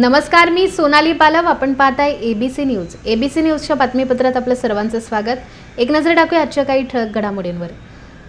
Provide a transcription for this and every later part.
नमस्कार, मी सोनाली पालव. आपण पाहताय एबीसी न्यूज. एबीसी न्यूजच्या बातमीपत्रात आपलं सर्वांचं स्वागत. एक नजर टाकूया आजच्या काही ठळक घडामोडींवर.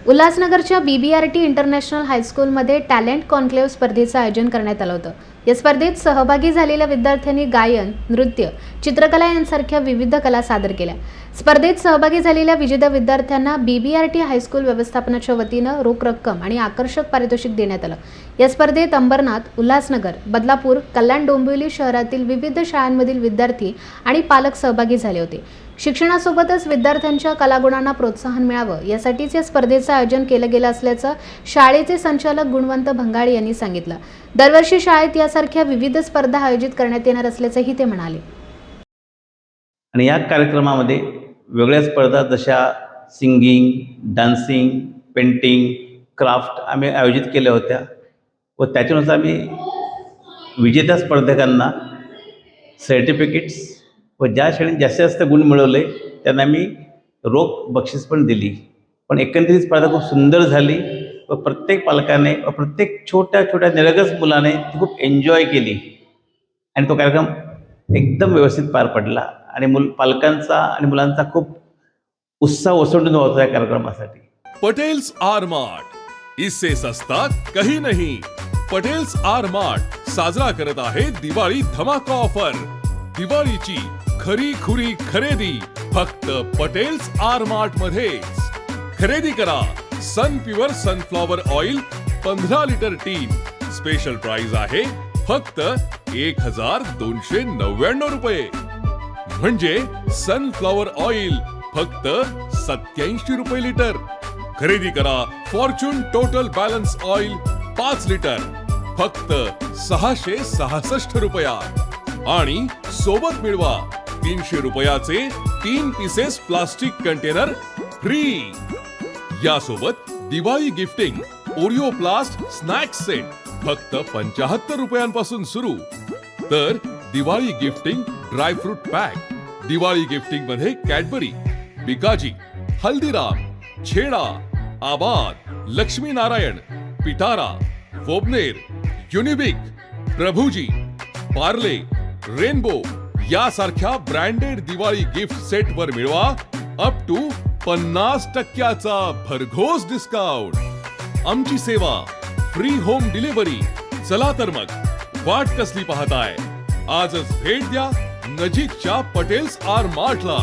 उल्हासनगरच्या बीबीआरटी इंटरनॅशनल हायस्कूलमध्ये टॅलेंट कॉन्क्लेव्ह स्पर्धेचं आयोजन करण्यात आलं होतं. या स्पर्धेत सहभागी झालेल्या विद्यार्थ्यांनी गायन, नृत्य, चित्रकला यांसारख्या विविध कला सादर केल्या. स्पर्धेत सहभागी झालेल्या विजेत्या विद्यार्थ्यांना बीबीआरटी हायस्कूल व्यवस्थापनाच्या वतीनं रोख रक्कम आणि आकर्षक पारितोषिक देण्यात आलं. या स्पर्धेत अंबरनाथ, उल्हासनगर, बदलापूर, कल्याण, डोंबिवली शहरातील विविध शाळांमधील विद्यार्थी आणि पालक सहभागी झाले होते. शिक्षणासोबतच विद्यार्थ्यांच्या कलागुणांना प्रोत्साहन मिळावं यासाठीच या स्पर्धेचं आयोजन केलं गेलं असल्याचं शाळेचे संचालक गुणवंत भंगाळे यांनी सांगितलं. दरवर्षी शाळेत यासारख्या विविध स्पर्धा आयोजित करण्यात येणार असल्याचंही ते म्हणाले. आणि या कार्यक्रमामध्ये वेगळ्या स्पर्धा जशा सिंगिंग, डान्सिंग, पेंटिंग, क्राफ्ट आम्ही आयोजित केल्या होत्या व त्याच्यानुसार आम्ही विजेत्या स्पर्धकांना सर्टिफिकेट्स व ज्या शाळेने जास्तीत जास्त गुण मिळवले त्यांना मी रोख बक्षीस पण दिली. पण एकंदरीत स्पर्धा खूप सुंदर झाली व प्रत्येक पालकाने व प्रत्येक छोट्या छोट्या निरगस मुलाने ती खूप एन्जॉय केली आणि तो कार्यक्रम एकदम व्यवस्थित पार पडला आणि पालकांचा आणि मुलांचा खूप उत्साह ओसंडून होता या कार्यक्रमासाठी. पटेल्स आर मार्ट, इससे सस्ता कहीं नहीं. पटेल्स आर मार्ट साजरा करत आहे दिवाळी धमाका ऑफर. दिवाळीची खरी खुरी खरेदी फक्त पटेल्स आर मार्ट मध्येच. खरेदी करा सन प्युअर सनफ्लॉवर ऑइल 15 लिटर टीन. स्पेशल प्राइस आहे फक्त 1299 रुपये. म्हणजे सनफ्लॉवर ऑइल फक्त 87 रुपये लिटर. खरेदी करा Fortune total balance oil 5 litre फक्त 666 रुपयात आणि सोबत मिळवा 300 रुपयाचे 3 पीसेस प्लास्टिक कंटेनर फ्री. यासोबत Diwali gifting Oreo प्लास्ट snacks set फक्त 75 रुपयांपासून सुरू. तर Diwali gifting dry fruit pack, Diwali gifting मध्ये कॅडबरी, बिकाजी, हल्दीराम, छेडा, आबाद, लक्ष्मी नारायण, पिटारा, वोबनेर, युनिबिक, प्रभुजी, पार्ले, रेनबो यासारख्या ब्रँडेड दिवाळी गिफ्ट सेट वर मिळवा अप टू 50% भरघोस डिस्काउंट. आमची सेवा फ्री होम डिलिव्हरी. चला तर मग वाट कसली पाहताय, आजच भेट द्या नजीकच्या पटेल्स आर मार्टला.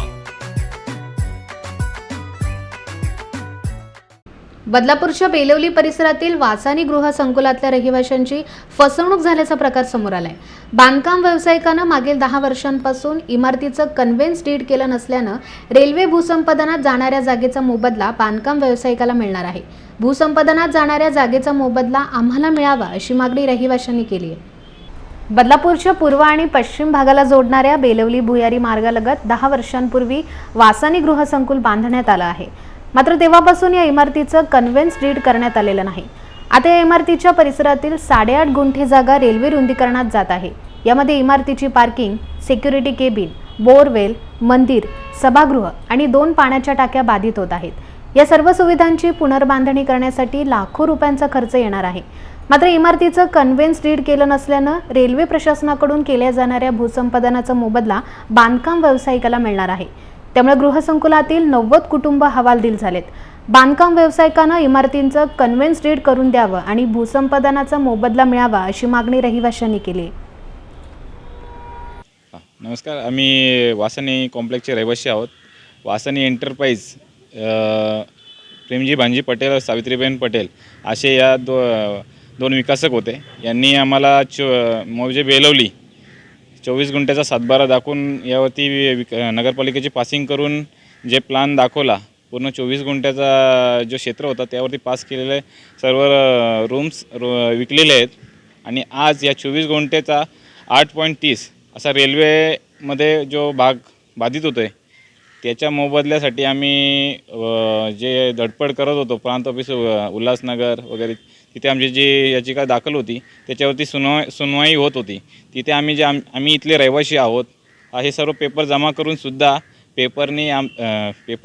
बदलापूरच्या बेलवली परिसरातील वासानी गृहसंकुलातल्या रहिवाशांची फसवणूक झाल्याचा प्रकार समोर आलाय. बांधकाम व्यावसायिकानं मागील 10 वर्षांपासून इमारतीचं कन्व्हेन्स डीड केलं नसल्यानं रेल्वे भूसंपादनात जाणाऱ्या जागेचा मोबदला बांधकाम व्यावसायिकाला मिळणार आहे. भूसंपादनात जाणाऱ्या जागेचा मोबदला आम्हाला मिळावा अशी मागणी रहिवाशांनी केली आहे. बदलापूरच्या पूर्व आणि पश्चिम भागाला जोडणाऱ्या बेलवली भुयारी मार्गालगत 10 वर्षांपूर्वी वासानी गृहसंकुल बांधण्यात आलं आहे. मात्र तेव्हापासून या इमारतीचं कन्व्हेन्स डीड करण्यात आलेलं नाही. आता या इमारतीच्या परिसरातील 8.5 गुंठे जागा रेल्वे रुंदीकरणात जात आहे. यामध्ये इमारतीची पार्किंग, सिक्युरिटी केबिन, बोरवेल, मंदिर, सभागृह आणि 2 पाण्याच्या टाक्या बाधित होत आहेत. या सर्व सुविधांची पुनर्बांधणी करण्यासाठी लाखो रुपयांचा खर्च येणार आहे. मात्र इमारतीचं कन्व्हेन्स डीड केलं नसल्यानं रेल्वे प्रशासनाकडून केल्या जाणाऱ्या भूसंपादनाचा मोबदला बांधकाम व्यावसायिकाला मिळणार आहे. त्यामुळे गृहसंकुलातील 90 कुटुंब हवालदिल झालेत. बांधकाम व्यावसायिकांना इमारतींचं कन्व्हेन्स डीड करून द्यावं आणि भूसंपादनाचा मोबदला मिळावा अशी मागणी रहिवाशांनी केली. नमस्कार, आम्ही वासानी कॉम्प्लेक्सचे रहिवासी आहोत. वासानी एंटरप्राइज प्रेमजी भांजी पटेल व सावित्रीबेन पटेल असे या दोन विकासक होते. यांनी आम्हाला मौजे बेलवली 24 गुंठ्याचा सातबारा दाखवून यावरती नगरपालिकेची पासिंग करून जे प्लान दाखवला, पूर्ण 24 गुंठ्याचा जो क्षेत्र होता त्यावरती पास केलेले सर्व रूम्स विकलेले आहेत. आणि आज या 24 गुंठ्याचा 8.30 असा रेल्वेमध्ये जो भाग बाधित होतो आहे त्याच्या मोबदल्यासाठी आम्ही जे धडपड करत होतो प्रांत ऑफिस उल्हासनगर वगैरे, तिथे आमची जी याचिका दाखल होती त्याच्यावरती सुनवाई होत होती. तिथे आम्ही इथले रहिवासी आहोत हे सर्व पेपर जमा करूनसुद्धा पेपर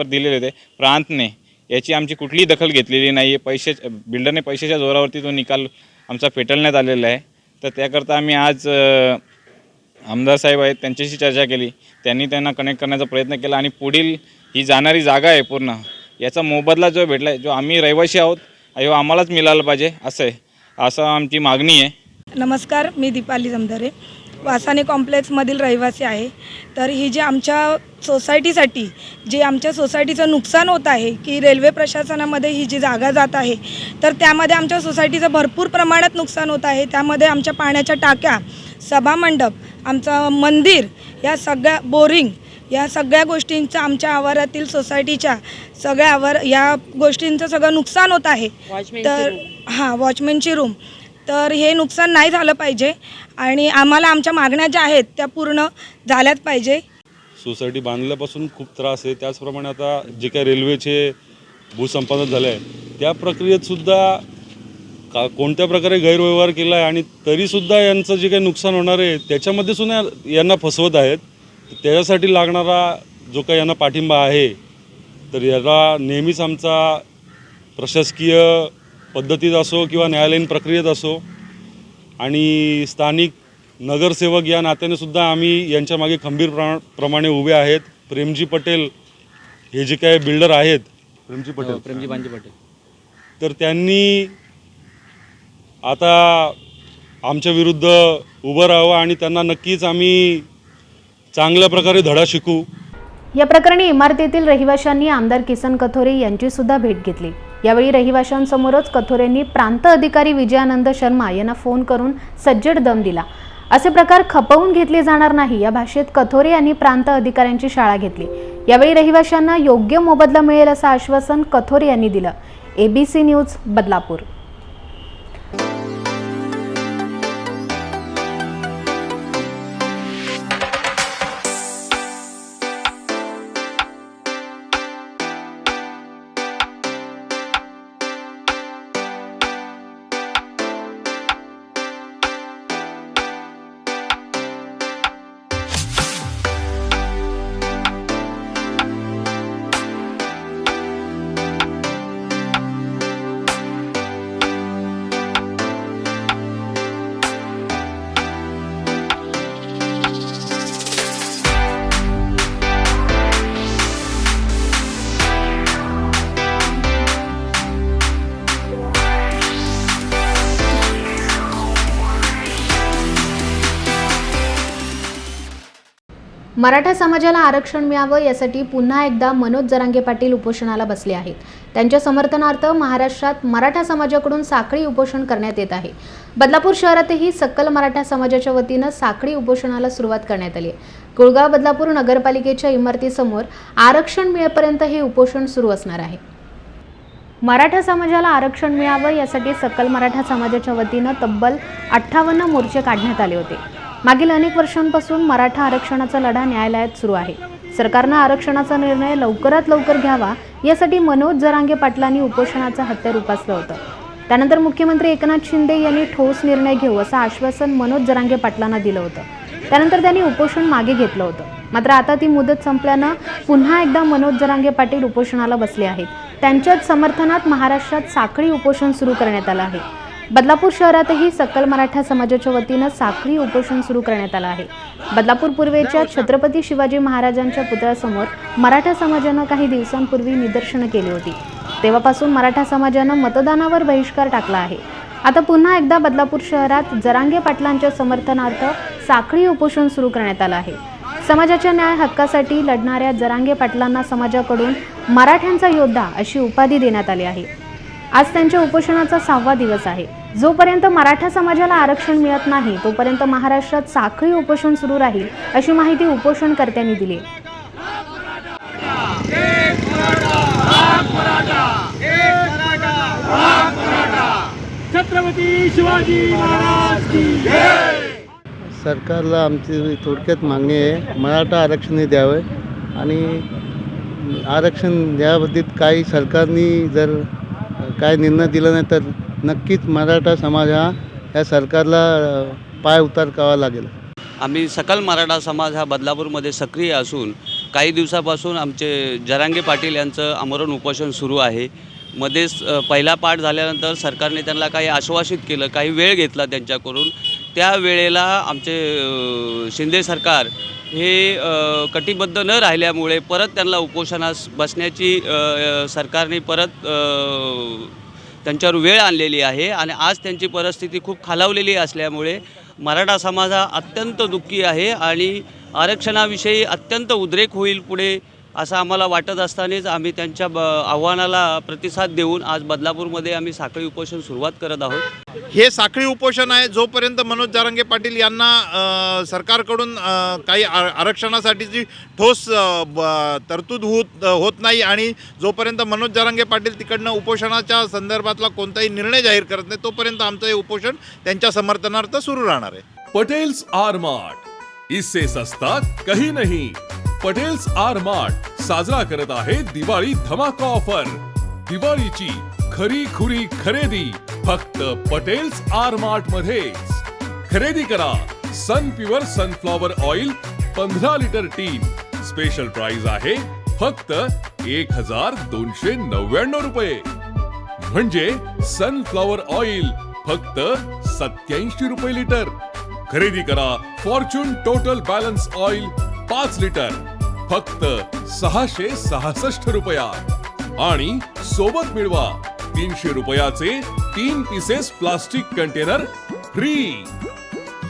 दिलेले होते. प्रांतने याची आमची कुठलीही दखल घेतलेली नाही आहे. बिल्डरने पैशाच्या जोरावरती तो निकाल आमचा फेटाळण्यात आलेला आहे. तर त्याकरता आम्ही आज आमदार साहेब आहेत त्यांच्याशी चर्चा केली, त्यांनी त्यांना कनेक्ट करण्याचा प्रयत्न केला आणि पुढील ही जाणारी जागा आहे पूर्ण याचा मोबदला जो भेटला आहे, जो आम्ही रहिवासी आहोत आम्हालाच मिळालं पाहिजे असं आमची मागणी आहे. नमस्कार, मी दीपाली जमदारे, वासानी कॉम्प्लेक्समधील रहिवासी आहे. तर ही जी आमच्या सोसायटीसाठी जे आमच्या सोसायटीचं नुकसान होत आहे की रेल्वे प्रशासनामध्ये ही जी जागा जात आहे तर त्यामध्ये आमच्या सोसायटीचं भरपूर प्रमाणात नुकसान होत आहे. त्यामध्ये आमच्या पाण्याच्या टाक्या, सभामंडप, आमचं मंदिर, या सगळ्या बोरिंग, या सगळ्या गोष्टींचं आमच्या आवारातील सोसायटीच्या सगळ्या या गोष्टींचं सगळं नुकसान होत आहे. तर वॉचमॅनची रूम, तर हे नुकसान नाही झालं पाहिजे आणि आम्हाला आमच्या मागण्या ज्या आहेत त्या पूर्ण झाल्याच पाहिजे. सोसायटी बांधल्यापासून खूप त्रास आहे. त्याचप्रमाणे आता जे काही रेल्वेचे भूसंपादन झालं आहे त्या प्रक्रियेतसुद्धा कोणत्या प्रकारे गैरव्यवहार केला आहे आणि तरीसुद्धा यांचं जे काही नुकसान होणार आहे त्याच्यामध्ये सुद्धा यांना फसवत आहेत. त्याच्यासाठी लागणारा जो काही यांना पाठिंबा आहे तर याला नेहमीच आमचा प्रशासकीय पद्धतीत असो किंवा न्यायालयीन प्रक्रियेत असो आणि स्थानिक नगरसेवक या नात्याने सुद्धा आम्ही यांच्या मागे खंबीर प्रमाणे उभे आहेत. प्रेमजी पटेल हे जे काही बिल्डर आहेत, प्रेमजी बांजी पटेल, तर त्यांनी आता आमच्या विरुद्ध उभं राहावं आणि त्यांना नक्कीच आम्ही चांगल्या प्रकारे धडा शिकू. या प्रकरणी इमारतीतील रहिवाशांनी आमदार किसन कथोरे यांची सुद्धा भेट घेतली. यावेळी रहिवाशांसमोरच कथोरेंनी प्रांत अधिकारी विजयानंद शर्मा यांना फोन करून सज्जड दम दिला. असे प्रकार खपवून घेतले जाणार नाही या भाषेत कथोरे यांनी प्रांत अधिकाऱ्यांची शाळा घेतली. यावेळी रहिवाशांना योग्य मोबदला मिळेल असं आश्वासन कथोरे यांनी दिलं. ABC news Badlapur. मराठा समाजाला आरक्षण मिळावं यासाठी पुन्हा एकदा मनोज जरांगे पाटील उपोषणाला बसले आहेत. त्यांच्या समर्थनार्थ महाराष्ट्रात मराठा समाजाकडून साखळी उपोषण करण्यात येत आहे. बदलापूर शहरातही सकल मराठा समाजाच्या वतीनं साखळी उपोषणाला सुरुवात करण्यात आली आहे. कुळगाव बदलापूर नगरपालिकेच्या इमारतीसमोर आरक्षण मिळेपर्यंत हे उपोषण सुरू असणार आहे. मराठा समाजाला आरक्षण मिळावं यासाठी सकल मराठा समाजाच्या वतीनं तब्बल 58 मोर्चे काढण्यात आले होते. मागील अनेक वर्षांपासून मराठा आरक्षणाचा लढा न्यायालयात सुरू आहे. सरकारनं आरक्षणाचा निर्णय लवकरात लवकर घ्यावा यासाठी मनोज जरांगे पाटलांनी उपोषणाचं हत्यार उपासलं होतं. त्यानंतर मुख्यमंत्री एकनाथ शिंदे यांनी ठोस निर्णय घेऊ असं आश्वासन मनोज जरांगे पाटलांना दिलं होतं. त्यानंतर त्यांनी उपोषण मागे घेतलं होतं. मात्र आता ती मुदत संपल्यानं पुन्हा एकदा मनोज जरांगे पाटील उपोषणाला बसले आहेत. त्यांच्याच समर्थनात महाराष्ट्रात साखळी उपोषण सुरू करण्यात आलं आहे. बदलापूर शहरातही सकल मराठा समाजाच्या वतीनं साखळी उपोषण सुरू करण्यात आलं आहे. बदलापूर पूर्वेच्या छत्रपती शिवाजी महाराजांच्या पुतळ्यासमोर मराठा समाजानं काही दिवसांपूर्वी निदर्शनं केली होती. तेव्हापासून मराठा समाजानं मतदानावर बहिष्कार टाकला आहे. आता पुन्हा एकदा बदलापूर शहरात जरांगे पाटलांच्या समर्थनार्थ साखळी उपोषण सुरू करण्यात आलं आहे. समाजाच्या न्याय हक्कासाठी लढणाऱ्या जरांगे पाटलांना समाजाकडून मराठ्यांचा योद्धा अशी उपाधी देण्यात आली आहे. आज त्यांच्या उपोषणाचा 6वा दिवस आहे. जोपर्यंत मराठा समाजाला आरक्षण मिळत नाही तोपर्यंत महाराष्ट्रात साखळी उपोषण सुरू राहील अशी माहिती उपोषणकर्त्यांनी दिली. छत्रपती शिवाजी महाराज की जय. सरकारला आमची थोडक्यात मागणी आहे, मराठा आरक्षण द्यावे आणि आरक्षण द्याबाबतीत काही सरकारने जर काय निर्णय दिला नाही तर नक्कीच मराठा समाज ह्या सरकारला पाय उतार करावा लागेल. आम्ही सकल मराठा समाज हा बदलापूरमध्ये सक्रिय असून काही दिवसापासून आमचे जरांगे पाटील यांचं आमरण उपोषण सुरू आहे. मध्येच पहिला पाठ झाल्यानंतर सरकारने त्यांना काही आश्वासित केलं, काही वेळ घेतला त्यांच्याकडून त्यावेळेला आमचे शिंदे सरकार हे कटिबद्ध न राहिल्यामुळे परत त्यांना उपोषणास बसण्याची सरकारने परत त्यांच्यावर वेळ आणलेली आहे आणि आज त्यांची परिस्थिती खूप खालावलेली असल्यामुळे मराठा समाज हा अत्यंत दुःखी आहे आणि आरक्षणाविषयी अत्यंत उद्रेक होईल पुढे असं आम्हाला वाटत असतानाच आम्ही त्यांच्या आव्हानाला प्रतिसाद देऊन आज बदलापूरमध्ये आम्ही साखळी उपोषण सुरुवात करत आहोत. हे साखळी उपोषण आहे जोपर्यंत मनोज जरांगे पाटील यांना सरकारकडून काही आरक्षणासाठीची ठोस तरतूद होत नाही आणि जोपर्यंत मनोज जरांगे पाटील तिकडनं उपोषणाच्या संदर्भातला कोणताही निर्णय जाहीर करत नाही तोपर्यंत आमचं हे उपोषण त्यांच्या समर्थनार्थ सुरू राहणार आहे. पटेल्स आरमार्ट, इससे सस्ता कहीं नहीं. पटेल्स आरमार्ट साजरा करत आहे दिवाळी धमाका ऑफर. दिवाळीची खरी खुरी खरेदी फक्त पटेल्स आरमार्ट मध्येच. खरेदी करा सन प्युअर सनफ्लॉवर ऑइल 15 लिटर टीन. स्पेशल प्राइस आहे फक्त 1299 रुपये. म्हणजे सनफ्लॉवर ऑइल फक्त 87 रुपये लिटर. खरेदी करा Fortune total balance oil 5 litre फक्त 666 रुपयात आणि सोबत मिळवा 300 रुपयाचे 3 पीसेस प्लास्टिक कंटेनर फ्री.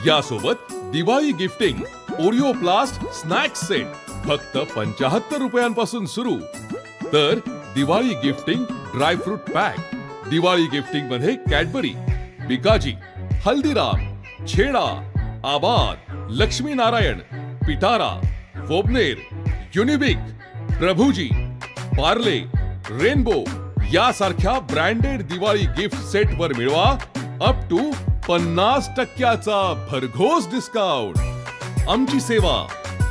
यासोबत Diwali gifting Oreo प्लास्ट snacks set फक्त 75 रुपयांपासून सुरू. तर Diwali gifting dry fruit pack, Diwali gifting मध्ये कॅडबरी, बिकाजी, हल्दीराम, छेडा, आबाद, लक्ष्मी नारायण, पिटारा, वोबनेर, युनिबिक, प्रभुजी, पार्ले, रेनबो यासारख्या ब्रँडेड दिवाळी गिफ्ट सेट वर मिळवा अप टू 50% भरघोस डिस्काउंट. आमची सेवा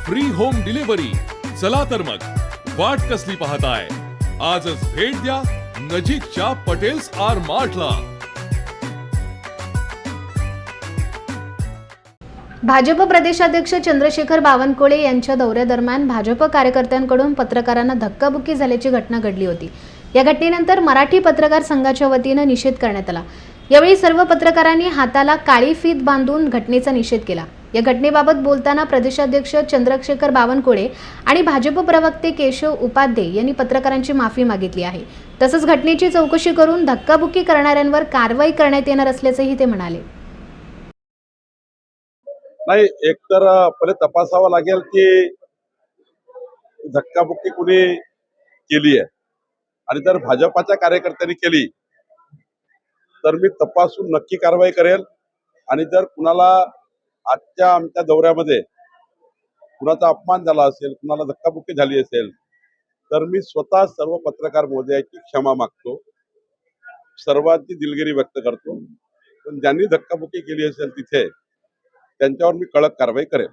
फ्री होम डिलिव्हरी. चला तर मग वाट कसली पाहताय, आजच भेट द्या नजीकच्या पटेल्स आरमार्टला. भाजप प्रदेशाध्यक्ष चंद्रशेखर बावनकुळे यांच्या दौऱ्यादरम्यान भाजप कार्यकर्त्यांकडून पत्रकारांना धक्काबुक्की झाल्याची घटना घडली होती. या घटनेनंतर मराठी पत्रकार संघाच्या वतीनं निषेध करण्यात आला. यावेळी सर्व पत्रकारांनी हाताला काळी फीत बांधून घटनेचा निषेध केला. या घटनेबाबत बोलताना प्रदेशाध्यक्ष चंद्रशेखर बावनकुळे आणि भाजप प्रवक्ते केशव उपाध्ये यांनी पत्रकारांची माफी मागितली आहे. तसंच घटनेची चौकशी करून धक्काबुक्की करणाऱ्यांवर कारवाई करण्यात येणार असल्याचंही ते म्हणाले. नाही, एकतर पहिले तपासावं लागेल की धक्काबुक्की कुणी केली आहे आणि जर भाजपाच्या कार्यकर्त्यांनी केली तर मी तपासून नक्की कारवाई करेल. आणि जर कुणाला आजच्या आमच्या दौऱ्यामध्ये कुणाचा अपमान झाला असेल, कुणाला धक्काबुक्की झाली असेल तर मी स्वतः सर्व पत्रकार महोदयाची क्षमा मागतो, सर्वांची दिलगिरी व्यक्त करतो. पण ज्यांनी धक्काबुक्की केली असेल तिथे त्यांच्यावर मी कडक कारवाई करेन.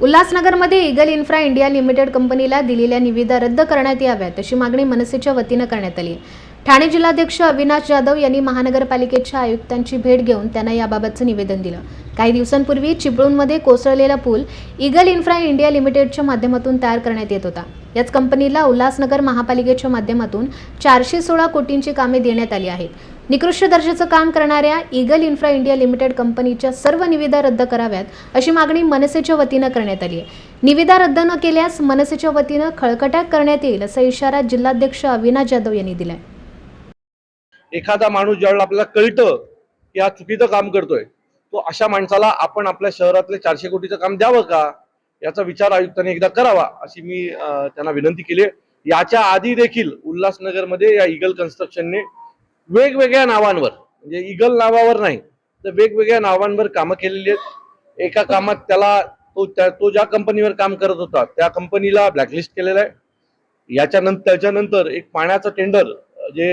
उल्हासनगरमध्ये ईगल इन्फ्रा इंडिया लिमिटेड कंपनीला दिलेल्या निविदा रद्द करण्यात याव्यात अशी मागणी मनसेच्या वतीनं करण्यात आली. ठाणे जिल्हाध्यक्ष अविनाश जाधव यांनी महानगरपालिकेच्या आयुक्तांची भेट घेऊन त्यांना याबाबतचं निवेदन दिलं. काही दिवसांपूर्वी चिपळूणमध्ये कोसळलेला पूल ईगल इन्फ्रा इंडिया लिमिटेडच्या माध्यमातून तयार करण्यात येत होता. याच कंपनीला उल्हासनगर महापालिकेच्या माध्यमातून 416 कोटींची कामे देण्यात आली आहेत. निकृष्ट दर्जाचं काम करणाऱ्या ईगल इन्फ्रा इंडिया लिमिटेड कंपनीच्या सर्व निविदा रद्द कराव्यात अशी मागणी मनसेच्या वतीनं करण्यात आली आहे. निविदा रद्द न केल्यास मनसेच्या वतीनं खळकट्याक करण्यात येईल असा इशारा जिल्हाध्यक्ष अविनाश जाधव यांनी दिलाय. एखादा माणूस ज्यावेळेला आपल्याला कळतं की हा चुकीचं काम करतोय, तो अशा माणसाला आपण आपल्या शहरातले 400 कोटीचं काम द्यावं का याचा विचार आयुक्तांनी एकदा करावा अशी मी त्यांना विनंती केली. याच्या आधी देखील उल्हासनगरमध्ये या इगल कन्स्ट्रक्शनने वेगवेगळ्या नावांवर, म्हणजे इगल नावावर नाही तर वेगवेगळ्या नावांवर कामं केलेली आहेत. एका कामात त्याला तो ज्या कंपनीवर काम करत होता त्या कंपनीला ब्लॅकलिस्ट केलेलं आहे. त्याच्यानंतर एक पाण्याचं टेंडर जे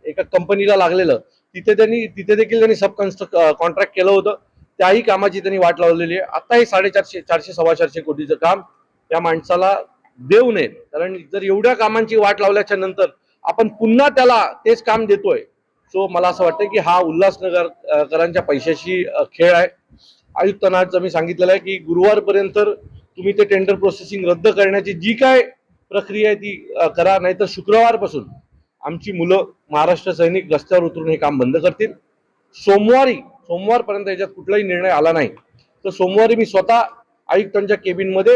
एका कंपनीला लागलेलं तिथे देखील त्यांनी सब कॉन्ट्रॅक्ट केलं होतं. त्याही कामाची त्यांनी वाट लावलेली आहे. आता हे 450 कोटीचं काम या माणसाला देऊ नये, कारण जर एवढ्या कामांची वाट लावल्याच्या नंतर आपण पुन्हा त्याला तेच काम देतोय. सो मला असं वाटतं की हा उल्हासनगरकरांच्या पैशाशी खेळ आहे. आयुक्तांना आज मी सांगितलेलं आहे की गुरुवारपर्यंत तुम्ही ते टेंडर प्रोसेसिंग रद्द करण्याची जी काय प्रक्रिया आहे ती करा, नाहीतर शुक्रवारपासून आमची मुलं महाराष्ट्र सैनिक रस्त्यावर उतरून हे काम बंद करतील. सोमवारपर्यंत याच्यात कुठलाही निर्णय आला नाही तर सोमवारी मी स्वतः आयुक्तांच्या केबिनमध्ये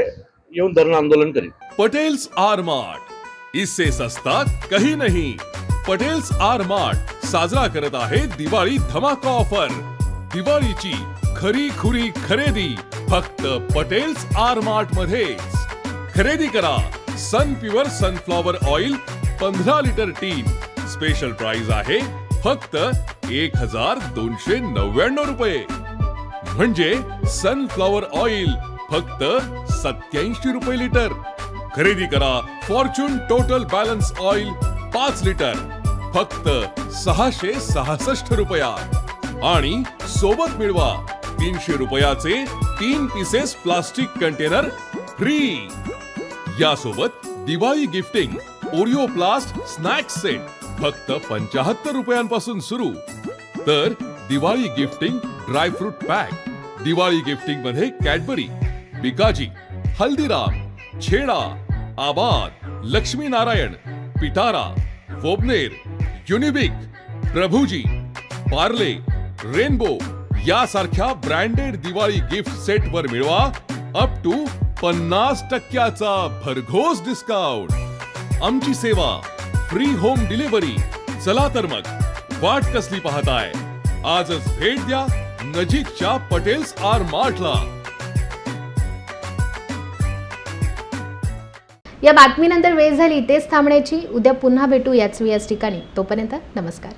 येऊन धरणं आंदोलन करेन. पटेल्स आर मार्ट, इससे सस्ता कहीं नहीं. पटेल्स आर मार्ट साजरा करत आहे दिवाळी धमाका ऑफर. दिवाळीची खरी खुरी खरेदी फक्त पटेल्स आर मार्ट मध्येच. खरेदी करा सन प्युअर सनफ्लॉवर ऑइल 15 लिटर टीन. स्पेशल प्राइस आहे फक्त 1299 रुपये. म्हणजे सनफ्लॉवर ऑइल फक्त 87 रुपये लिटर. खरेदी करा Fortune total balance oil 5 litre फक्त 666 रुपयात. आणि सोबत मिळवा 300 रुपयाचे 3 पीसेस प्लास्टिक कंटेनर फ्री. यासोबत Diwali gifting Oreo प्लास्ट snacks set फक्त 75 रुपयांपासून सुरू. तर Diwali gifting dry fruit pack, Diwali gifting मध्ये कॅडबरी, बिकाजी, हल्दीराम, छेडा, आबाद, लक्ष्मी नारायण, पिटारा, वोबनेर, युनिबिक, प्रभुजी, पार्ले, रेनबो यासारख्या ब्रँडेड दिवाळी गिफ्ट सेट वर मिळवा अप टू 50% भरघोस डिस्काउंट. आमची सेवा फ्री होम डिलिव्हरी. चला तर मग वाट कसली पाहताय, आजच भेट द्या नजीकच्या पटेल्स आर मार्टला. या बातमीनंतर वेळ झाली इथेच थांबण्याची. उद्या पुन्हा भेटू याच ठिकाणी. तोपर्यंत नमस्कार.